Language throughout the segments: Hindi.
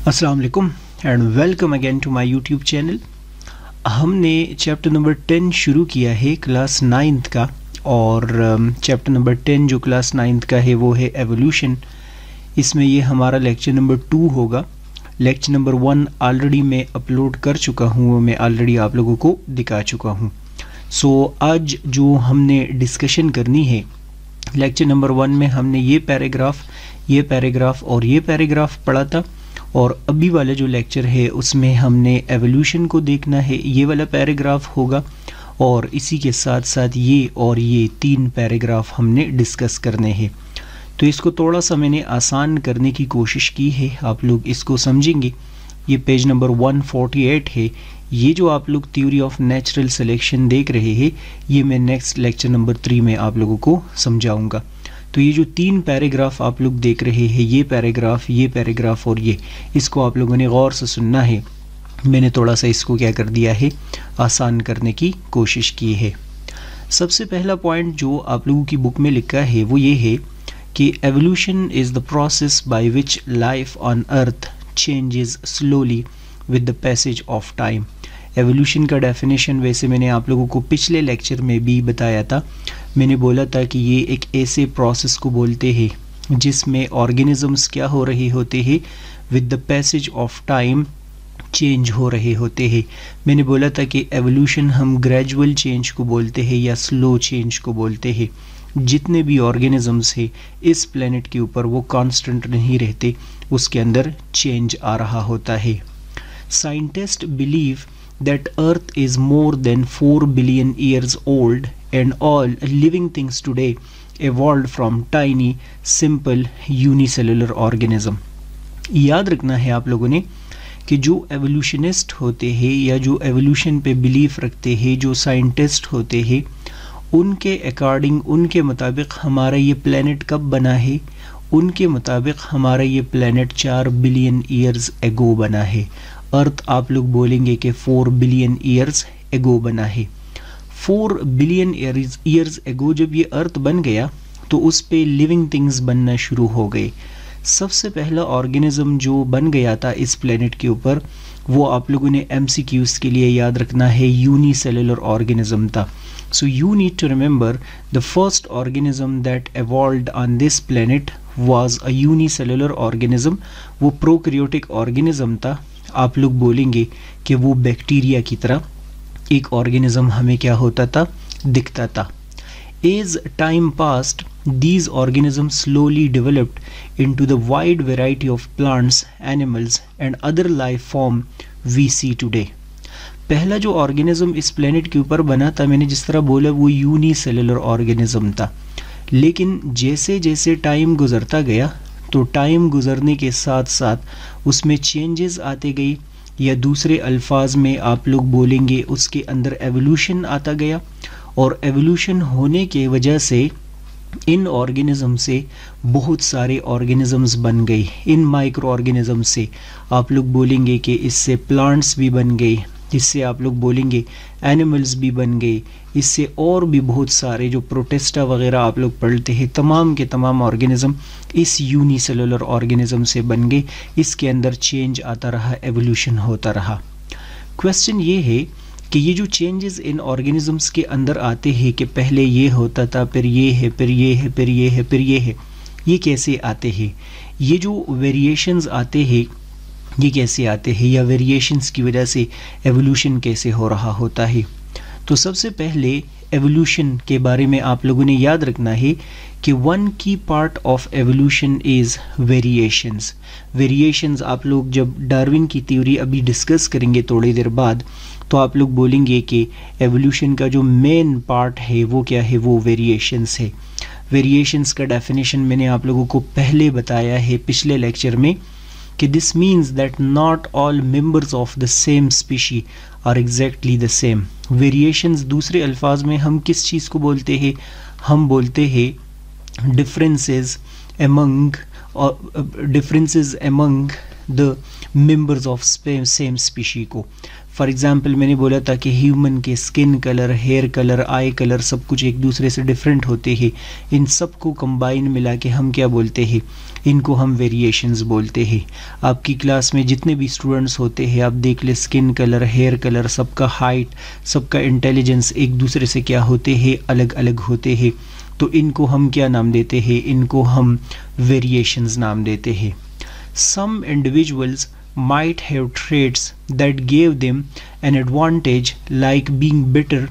अस्सलाम वालेकुम and welcome again to my YouTube channel. हमने चैप्टर नंबर 10 शुरू किया है क्लास 9th का, और चैप्टर नंबर 10 जो क्लास 9th का है वो है एवोल्यूशन। इसमें ये हमारा लेक्चर नंबर 2 होगा। लेक्चर नंबर 1 ऑलरेडी मैं अपलोड कर चुका हूँ, वो मैं ऑलरेडी आप लोगों को दिखा चुका हूँ। सो आज जो हमने डिस्कशन करनी है, लेक्चर नंबर 1 में हमने ये पैराग्राफ और ये पैराग्राफ पढ़ा था, और अभी वाला जो लेक्चर है उसमें हमने एवोल्यूशन को देखना है। ये वाला पैराग्राफ होगा और इसी के साथ साथ ये और ये 3 पैराग्राफ हमने डिस्कस करने हैं। तो इसको थोड़ा सा मैंने आसान करने की कोशिश की है, आप लोग इसको समझेंगे। ये पेज नंबर 148 है। ये जो आप लोग थ्योरी ऑफ नेचुरल सिलेक्शन देख रहे हैं, ये मैं नेक्स्ट लेक्चर नंबर 3 में आप लोगों को समझाऊंगा। तो ये जो 3 पैराग्राफ आप लोग देख रहे हैं, ये पैराग्राफ और ये, इसको आप लोगों ने गौर से सुनना है। मैंने थोड़ा सा इसको क्या कर दिया है, आसान करने की कोशिश की है। सबसे पहला पॉइंट जो आप लोगों की बुक में लिखा है वो ये है कि evolution is the process by which life on earth changes slowly with the passage of time. Evolution का डेफिनेशन वैसे मैंने आप लोगों को पिछले लेक्चर में भी बताया था। मैंने बोला था कि ये एक ऐसे प्रोसेस को बोलते हैं जिसमें ऑर्गेनिजम्स क्या हो रहे होते हैं, with the passage of time change हो रहे होते हैं। मैंने बोला था कि एवोल्यूशन हम ग्रेजुअल चेंज को बोलते हैं या स्लो चेंज को बोलते हैं। जितने भी ऑर्गेनिजम्स हैं इस प्लेनेट के ऊपर वो कांस्टेंट नहीं रहते, उसके अंदर चेंज आ रहा होता है। Scientist believe that Earth is more than 4 billion years old and all living things today evolved from tiny simple unicellular organism। याद रखना है आप लोगों ने कि जो एवोल्यूशनिस्ट होते हैं या जो एवोल्यूशन पे बिलीफ रखते हैं, जो साइंटिस्ट होते हैं, उनके अकॉर्डिंग, उनके मुताबिक हमारा ये प्लेनेट कब बना है, उनके मुताबिक हमारा ये प्लेनेट 4 बिलियन ईयर्स एगो बना है। अर्थ आप लोग बोलेंगे कि 4 बिलियन ईयर्स एगो बना है। 4 बिलियन ईयर्स एगो जब ये अर्थ बन गया तो उस पे लिविंग थिंग्स बनना शुरू हो गए। सबसे पहला ऑर्गेनिज्म जो बन गया था इस प्लेनेट के ऊपर, वो आप लोगों ने MCQs के लिए याद रखना है, यूनिसेलुलर ऑर्गेनिज्म था। So you need to remember the first organism that evolved on this planet was a unicellular organism. वो प्रोकैरियोटिक ऑर्गेनिज्म था। आप लोग बोलेंगे कि वो बैक्टीरिया की तरह एक ऑर्गेनिज्म हमें क्या होता था, दिखता था। As time passed these organisms slowly developed into the wide variety of plants, animals and other life form we see today। पहला जो ऑर्गेनिज्म इस प्लेनेट के ऊपर बना था, मैंने जिस तरह बोला, वो यूनिसेलुलर ऑर्गेनिज्म था। लेकिन जैसे जैसे टाइम गुजरता गया तो टाइम गुजरने के साथ साथ उसमें चेंजेस आते गई, या दूसरे अल्फाज में आप लोग बोलेंगे उसके अंदर एवोल्यूशन आता गया। और एवोल्यूशन होने के वजह से इन ऑर्गेनिज्म से बहुत सारे ऑर्गेनिजम्स बन गए। इन माइक्रो ऑर्गेनिज्म से आप लोग बोलेंगे कि इससे प्लांट्स भी बन गए, इससे आप लोग बोलेंगे एनिमल्स भी बन गए, इससे और भी बहुत सारे जो प्रोटेस्टा वगैरह आप लोग पढ़ते हैं, तमाम के तमाम ऑर्गेनिज्म इस यूनिसेलुलर ऑर्गेनिज्म से बन गए। इसके अंदर चेंज आता रहा, एवोल्यूशन होता रहा। क्वेश्चन ये है कि ये जो चेंजेस इन ऑर्गेनिजम्स के अंदर आते हैं कि पहले ये होता था, फिर ये है, फिर ये है, फिर ये है, फिर ये है, ये कैसे आते हैं? ये जो वेरिएशंस आते हैं ये कैसे आते हैं, या वेरिएशंस की वजह से एवोल्यूशन कैसे हो रहा होता है? तो सबसे पहले एवोल्यूशन के बारे में आप लोगों ने याद रखना है कि वन की part of evolution is variations. Variations आप लोग जब डार्विन की थ्योरी अभी डिस्कस करेंगे थोड़ी देर बाद, तो आप लोग बोलेंगे कि एवोल्यूशन का जो मेन पार्ट है वो क्या है, वो वेरिएशंस है। वेरिएशंस का डेफिनेशन मैंने आप लोगों को पहले बताया है पिछले लेक्चर में कि this means that not all members of the same species are exactly the same. Variations दूसरे अल्फाज में हम किस चीज़ को बोलते हैं? हम बोलते हैं differences among the members of same species को। फॉर एग्जांपल मैंने बोला था कि ह्यूमन के skin colour, hair colour, eye colour सब कुछ एक दूसरे से डिफरेंट होते हैं। इन सब को कंबाइन मिला के हम क्या बोलते हैं, इनको हम वेरिएशंस बोलते हैं। आपकी क्लास में जितने भी स्टूडेंट्स होते हैं आप देख ले, स्किन कलर, हेयर कलर, सबका हाइट, सबका इंटेलिजेंस एक दूसरे से क्या होते हैं, अलग अलग होते हैं। तो इनको हम क्या नाम देते हैं, इनको हम वेरिएशंस नाम देते हैं। Some individuals might have traits that gave them an advantage, like being better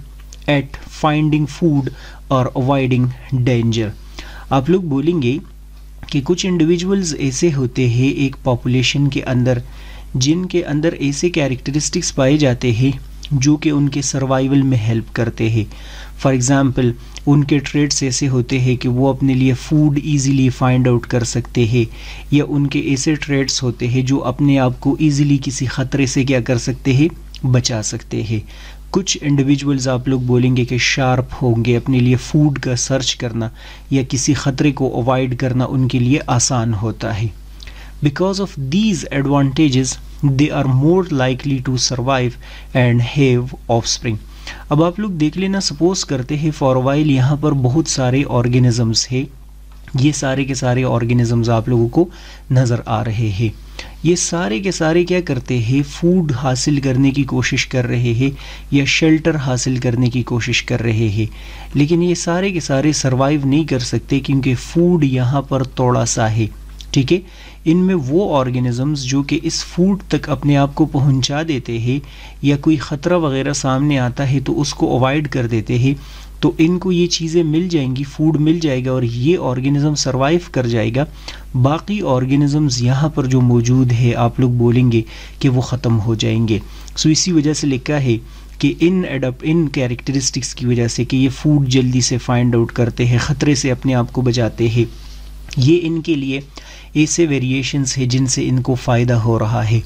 at finding food or avoiding danger. आप लोग बोलेंगे कि कुछ इंडिविजुअल्स ऐसे होते हैं एक पॉपुलेशन के अंदर जिनके अंदर ऐसे कैरेक्टरिस्टिक्स पाए जाते हैं जो कि उनके सर्वाइवल में हेल्प करते हैं। फॉर एग्ज़ाम्पल उनके ट्रेड्स ऐसे होते हैं कि वो अपने लिए फूड इजीली फाइंड आउट कर सकते हैं, या उनके ऐसे ट्रेड्स होते हैं जो अपने आप को इजीली किसी ख़तरे से क्या कर सकते हैं, बचा सकते हैं। कुछ इंडिविजुअल्स आप लोग बोलेंगे कि शार्प होंगे, अपने लिए फूड का सर्च करना या किसी ख़तरे को अवॉइड करना उनके लिए आसान होता है। Because of these advantages they are more likely to survive and have offspring. अब आप लोग देख लेना, सपोज करते हैं फॉर वाइल यहाँ पर बहुत सारे ऑर्गेनिजम्स है, ये सारे के सारे ऑर्गेनिजम्स आप लोगों को नज़र आ रहे हैं। ये सारे के सारे क्या करते हैं, फूड हासिल करने की कोशिश कर रहे हैं या शेल्टर हासिल करने की कोशिश कर रहे हैं, लेकिन ये सारे के सारे सर्वाइव नहीं कर सकते क्योंकि फूड यहाँ पर थोड़ा सा है। ठीक है, इनमें वो ऑर्गेनिजम्स जो कि इस फूड तक अपने आप को पहुंचा देते हैं या कोई ख़तरा वगैरह सामने आता है तो उसको अवॉइड कर देते हैं, तो इनको ये चीज़ें मिल जाएंगी, फूड मिल जाएगा और ये ऑर्गेनिज्म सरवाइव कर जाएगा। बाकी ऑर्गेनिजम्स यहाँ पर जो मौजूद है आप लोग बोलेंगे कि वो ख़त्म हो जाएंगे। सो इसी वजह से लिखा है कि इन कैरेक्टरिस्टिक्स की वजह से कि ये फूड जल्दी से फाइंड आउट करते हैं, ख़तरे से अपने आप को बचाते हैं, ये इनके लिए ऐसे वेरिएशंस है जिनसे इनको फ़ायदा हो रहा है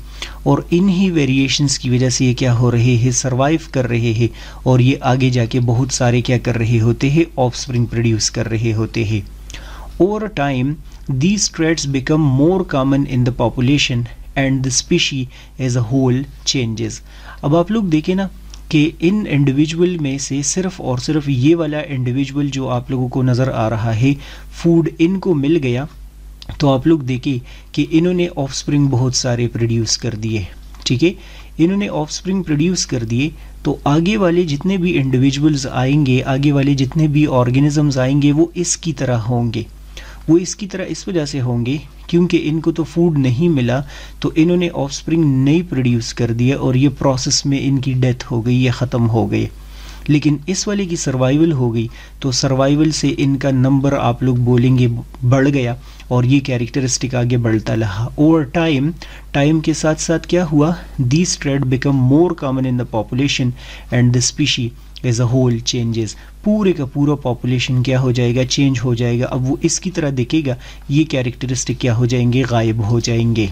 और इन्हीं वेरिएशंस की वजह से ये क्या हो रहे हैं, सर्वाइव कर रहे हैं और ये आगे जाके बहुत सारे क्या कर रहे होते हैं, ऑफस्प्रिंग प्रोड्यूस कर रहे होते हैं। Over time these traits become more common in the population and the species as a whole changes। अब आप लोग देखें ना कि इन इंडिविजुअल में से सिर्फ और सिर्फ ये वाला इंडिविजुअल जो आप लोगों को नज़र आ रहा है, फूड इनको मिल गया तो आप लोग देखिए कि इन्होंने ऑफस्प्रिंग बहुत सारे प्रोड्यूस कर दिए। ठीक है, इन्होंने ऑफस्प्रिंग प्रोड्यूस कर दिए तो आगे वाले जितने भी इंडिविजुअल्स आएंगे, आगे वाले जितने भी ऑर्गेनिजम्स आएंगे वो इसकी तरह होंगे। वो इसकी तरह इस वजह से होंगे क्योंकि इनको तो फूड नहीं मिला तो इन्होंने ऑफस्प्रिंग नहीं प्रोड्यूस कर दिया और ये प्रोसेस में इनकी डेथ हो गई या ख़त्म हो गई। लेकिन इस वाले की सर्वाइवल हो गई तो सर्वाइवल से इनका नंबर आप लोग बोलेंगे बढ़ गया और ये कैरेक्टरिस्टिक आगे बढ़ता रहा। ओवर टाइम के साथ साथ क्या हुआ, this trait become more common in the population and the species as a whole changes. पूरे का पूरा पॉपुलेशन क्या हो जाएगा, चेंज हो जाएगा। अब वो इसकी तरह दिखेगा, ये कैरेक्टरिस्टिक क्या हो जाएंगे, गायब हो जाएंगे।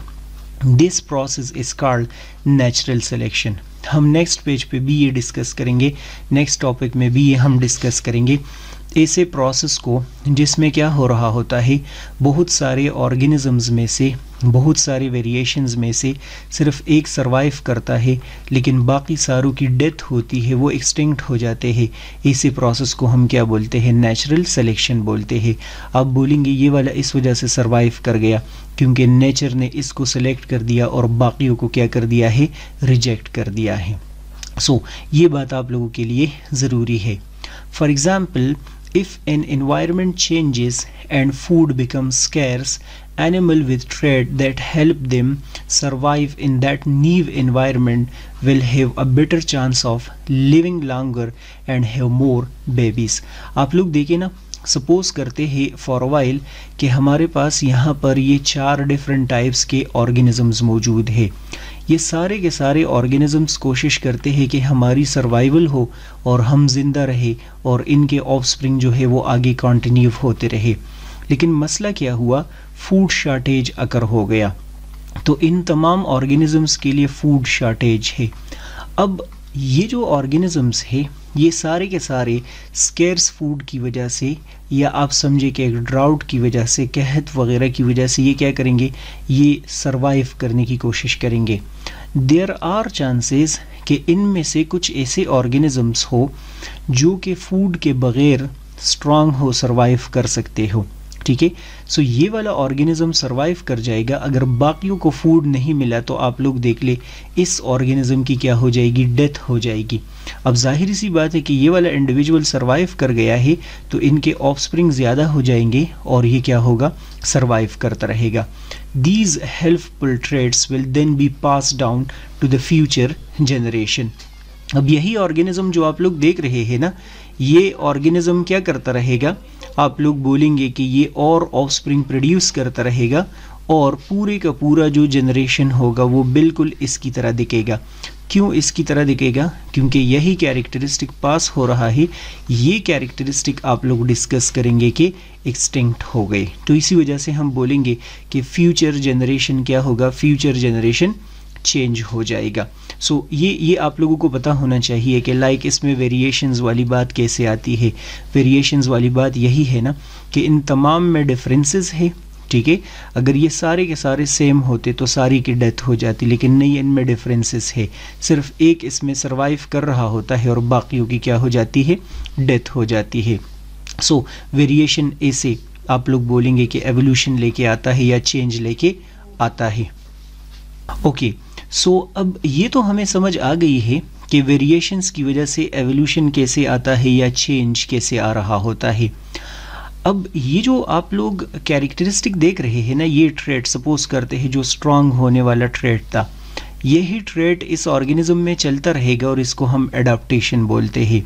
This process is called natural selection. हम नेक्स्ट पेज पे भी ये डिस्कस करेंगे, नेक्स्ट टॉपिक में भी ये हम डिस्कस करेंगे ऐसे प्रोसेस को जिसमें क्या हो रहा होता है, बहुत सारे ऑर्गेनिजम्स में से, बहुत सारे वेरिएशंस में से सिर्फ एक सरवाइव करता है लेकिन बाकी सारों की डेथ होती है, वो एक्सटिंक्ट हो जाते हैं। इसी प्रोसेस को हम क्या बोलते हैं, नेचुरल सिलेक्शन बोलते हैं। आप बोलेंगे ये वाला इस वजह से सरवाइव कर गया क्योंकि नेचर ने इसको सेलेक्ट कर दिया और बाकियों को क्या कर दिया है, रिजेक्ट कर दिया है। सो ये बात आप लोगों के लिए ज़रूरी है। For example, if an environment changes and food becomes scarce, animal with trait that help them survive in that new environment will have a better chance of living longer and have more babies। आप लोग देखिए ना, सपोज करते हैं फॉर अ वाइल कि हमारे पास यहाँ पर ये 4 डिफरेंट टाइप्स के ऑर्गेनिजम्स मौजूद है। ये सारे के सारे ऑर्गेनिजम्स कोशिश करते हैं कि हमारी सर्वाइवल हो और हम जिंदा रहे और इनके ऑफस्प्रिंग जो है वो आगे कंटिन्यू होते रहे। लेकिन मसला क्या हुआ, फूड शॉर्टेज अकर हो गया तो इन तमाम ऑर्गेनिजम्स के लिए फूड शॉर्टेज है। अब ये जो ऑर्गेनिजम्स है ये सारे के सारे स्केर्स फूड की वजह से, या आप समझे कि एक ड्राउट की वजह से, कहत वगैरह की वजह से ये क्या करेंगे, ये सरवाइव करने की कोशिश करेंगे। देयर आर चांसेस कि इनमें से कुछ ऐसे ऑर्गेनिजम्स हो जो कि फूड के बगैर स्ट्रांग हो, सरवाइव कर सकते हो। ठीक है, सो ये वाला ऑर्गेनिज्म सरवाइव कर जाएगा। अगर बाकियों को फूड नहीं मिला तो आप लोग देख ले, इस ऑर्गेनिज्म की क्या हो जाएगी, डेथ हो जाएगी। अब जाहिर सी बात है कि ये वाला इंडिविजुअल सरवाइव कर गया है तो इनके ऑफस्प्रिंग ज़्यादा हो जाएंगे और ये क्या होगा, सरवाइव करता रहेगा। These helpful traits will then be pass down to the future generation. अब यही ऑर्गेनिज्म जो आप लोग देख रहे हैं ना, ये ऑर्गेनिज्म क्या करता रहेगा, आप लोग बोलेंगे कि ये और ऑफस्प्रिंग प्रोड्यूस करता रहेगा और पूरे का पूरा जो जनरेशन होगा वो बिल्कुल इसकी तरह दिखेगा। क्यों इसकी तरह दिखेगा, क्योंकि यही कैरेक्टरिस्टिक पास हो रहा है। ये कैरेक्टरिस्टिक आप लोग डिस्कस करेंगे कि एक्सटिंक्ट हो गए, तो इसी वजह से हम बोलेंगे कि फ्यूचर जनरेशन क्या होगा, फ्यूचर जनरेशन चेंज हो जाएगा। सो ये आप लोगों को पता होना चाहिए कि लाइक इसमें वेरिएशंस वाली बात कैसे आती है। वेरिएशंस वाली बात यही है ना कि इन तमाम में डिफरेंसेस है। ठीक है, अगर ये सारे के सारे सेम होते तो सारी की डेथ हो जाती, लेकिन नहीं, इनमें डिफरेंसेस है। सिर्फ एक इसमें सरवाइव कर रहा होता है और बाकियों की क्या हो जाती है, डेथ हो जाती है। सो वेरिएशन ऐसे आप लोग बोलेंगे कि एवोल्यूशन लेके आता है या चेंज लेके आता है। ओके, सो अब ये तो हमें समझ आ गई है कि वेरिएशंस की वजह से एवोल्यूशन कैसे आता है या चेंज कैसे आ रहा होता है। अब ये जो आप लोग कैरेक्टरिस्टिक देख रहे हैं ना, ये ट्रेट सपोज करते हैं जो स्ट्रांग होने वाला ट्रेट था, यही ट्रेट इस ऑर्गेनिज्म में चलता रहेगा और इसको हम एडाप्टेशन बोलते हैं।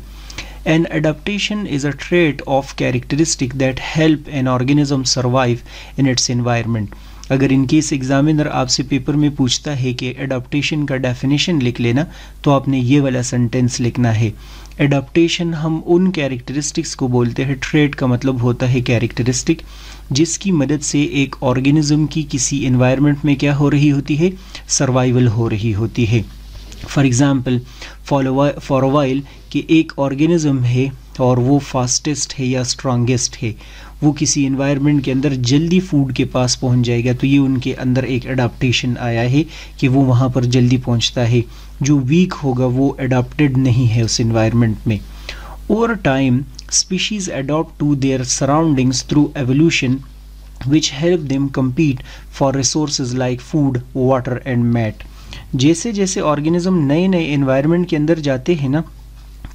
An adaptation is a trait of characteristic that help an organism survive in its environment. अगर इनकेस एग्जामिनर आपसे पेपर में पूछता है कि एडाप्टेशन का डेफिनेशन लिख लेना, तो आपने ये वाला सेंटेंस लिखना है। एडाप्टेशन हम उन कैरेक्टरिस्टिक्स को बोलते हैं, ट्रेट का मतलब होता है कैरेक्टरिस्टिक, जिसकी मदद से एक ऑर्गेनिज्म की किसी एनवायरनमेंट में क्या हो रही होती है, सर्वाइवल हो रही होती है। For example for a while कि एक ऑर्गेनिज्म है और वो फास्टेस्ट है या स्ट्रॉन्गेस्ट है, वो किसी एनवायरनमेंट के अंदर जल्दी फूड के पास पहुंच जाएगा, तो ये उनके अंदर एक एडाप्टेशन आया है कि वो वहाँ पर जल्दी पहुंचता है। जो वीक होगा वो एडाप्टेड नहीं है उस एनवायरनमेंट में। Over time species adopt to their surroundings through evolution which help them compete for resources like food, water and mate. जैसे जैसे ऑर्गेनिज्म नए नए एनवायरनमेंट के अंदर जाते हैं ना,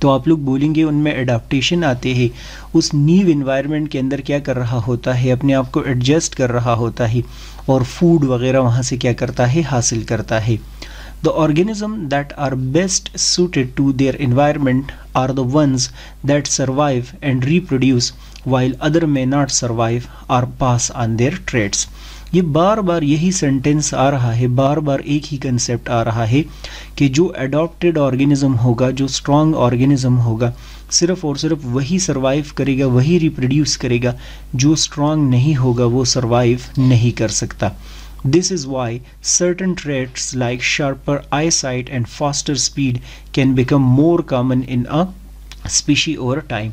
तो आप लोग बोलेंगे उनमें एडाप्टेशन आते हैं। उस न्यू एनवायरनमेंट के अंदर क्या कर रहा होता है, अपने आप को एडजस्ट कर रहा होता है और फूड वगैरह वहाँ से क्या करता है, हासिल करता है। The organism that are best suited to their environment are the ones that survive and reproduce, while other may not survive or pass on their traits. ये बार बार यही सेंटेंस आ रहा है, बार बार एक ही कंसेप्ट आ रहा है कि जो अडॉप्टेड ऑर्गेनिज्म होगा, जो स्ट्रॉन्ग ऑर्गेनिज्म होगा, सिर्फ और सिर्फ वही सरवाइव करेगा, वही रिप्रोड्यूस करेगा। जो स्ट्रॉन्ग नहीं होगा वो सरवाइव नहीं कर सकता। This is why certain traits like sharper eyesight and faster speed can become more common in a species over time.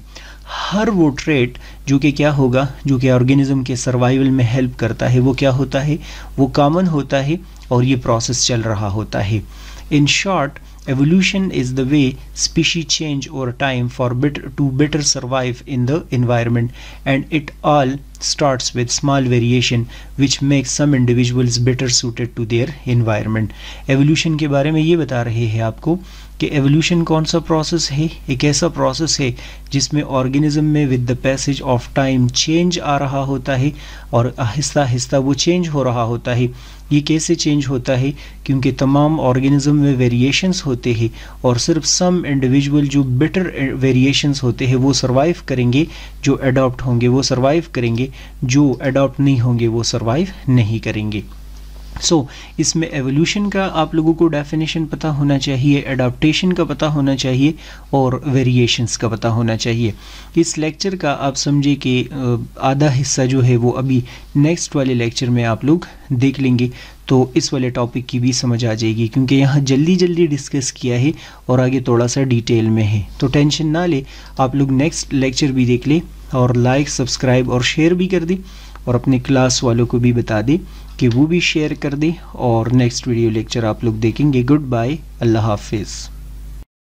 हर वो ट्रेट जो कि क्या होगा, जो कि ऑर्गेनिज्म के सर्वाइवल में हेल्प करता है, वो क्या होता है, वो कॉमन होता है और ये प्रोसेस चल रहा होता है। In short, evolution is the way species change over time for better survive in the environment, and it all starts with small variation which makes some individuals better suited to their environment. evolution के बारे में ये बता रहे हैं आपको कि एवोल्यूशन कौन सा प्रोसेस है, एक ऐसा प्रोसेस है जिसमें ऑर्गेनिज्म में with the passage of time change आ रहा होता है और आहिस्ता आहिस्ता वो चेंज हो रहा होता है। ये कैसे चेंज होता है, क्योंकि तमाम ऑर्गेनिज्म में वेरिएशंस होते हैं और सिर्फ सम इंडिविजुअल जो बेटर वेरिएशंस होते हैं वो सरवाइव करेंगे, जो अडॉप्ट होंगे वो सरवाइव करेंगे, जो अडॉप्ट नहीं होंगे वो सरवाइव नहीं करेंगे। इसमें एवोल्यूशन का आप लोगों को डेफिनेशन पता होना चाहिए, एडाप्टेशन का पता होना चाहिए और वेरिएशंस का पता होना चाहिए। इस लेक्चर का आप समझे कि आधा हिस्सा जो है वो अभी नेक्स्ट वाले लेक्चर में आप लोग देख लेंगे, तो इस वाले टॉपिक की भी समझ आ जाएगी, क्योंकि यहाँ जल्दी जल्दी डिस्कस किया है और आगे थोड़ा सा डिटेल में है। तो टेंशन ना ले, आप लोग नेक्स्ट लेक्चर भी देख ले और लाइक, सब्सक्राइब और शेयर भी कर दे और अपने क्लास वालों को भी बता दे कि वो भी शेयर कर दे। और नेक्स्ट वीडियो लेक्चर आप लोग देखेंगे। गुड बाय, अल्लाह हाफिज़।